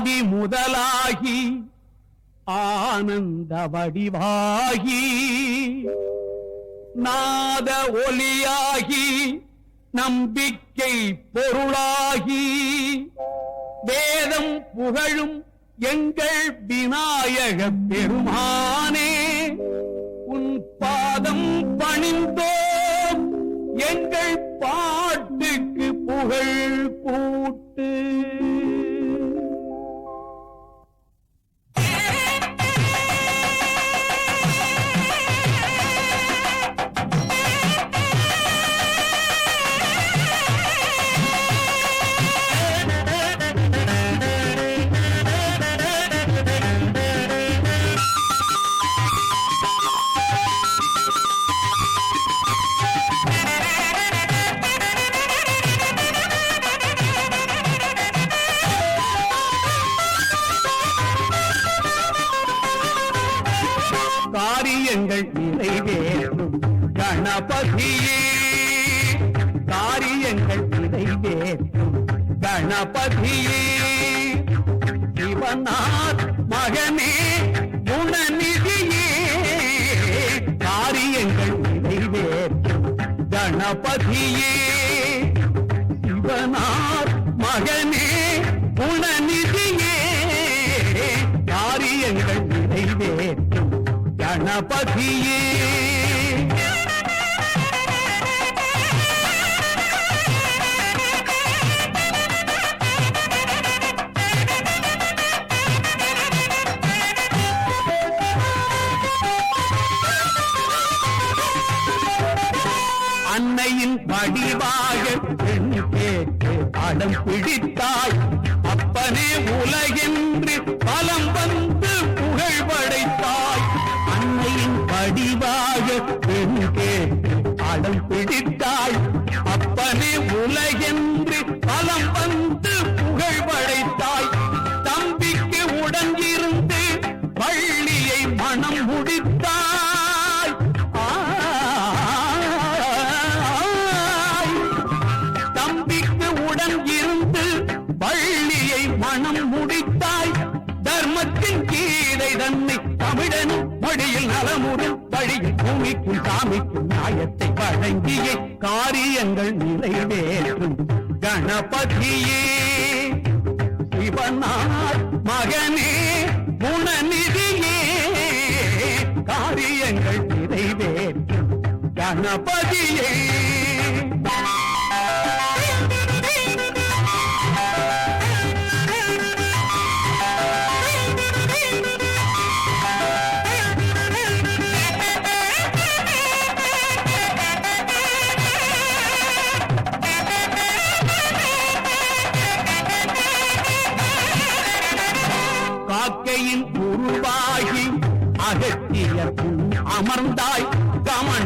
ஆதி முதலாகி ஆனந்த வடிவாகி நாத ஒலியாகி நம்பிக்கை பொருளாகி வேதம் புகழும் எங்கள் விநாயக பெருமானே உன் பாதம் பணிந்தோம் எங்கள் பாட்டுக்கு புகழ் கூட்டு. காரியங்கள் நிறைவேற்றும் கணபதியே காரியங்கள் நிறைவேற்றும் கணபதியே சிவநாத் மகனே குணநிதியே காரியங்கள் நிறைவேற்றும் கணபதியே சிவநாத் மகனே குணநிதியே காரியங்கள் நிறைவேற்றும் கணபதியே. அன்னையின் வடிவாக பெண் கேட்டு அடம் பிடித்தாய் அப்பனே உலகென்று பலம் வந்து புகழ் படைத்தாய். அன்னையின் வடிவாக பெண் கேட்டு அடம் பிடித்தாய் அப்பனே உலகென்று பலம் வந்து புகழ் படைத்தாய். தம்பிக்கு உடன் இருந்து பள்ளியை மனம் முடித்தாய். தம்பிக்கு உடன் இருந்து பள்ளியை மனம் முடித்தாய். தர்மத்தின் கீதை தன்னை தமிழனும் மொழியில் நலமுடன் வழியில் பூமிக்கும் சாமிக்கும் நியாயத்தை வழங்கிய காரியங்கள் நிறைவேற்றும் கணபதியே சிவநாத் மகனே குணநிதியே காரியங்கள் நிறைவேற்றும் கணபதியே. காக்கையின் உருவாகி அகத்திய அமர்ந்தாய்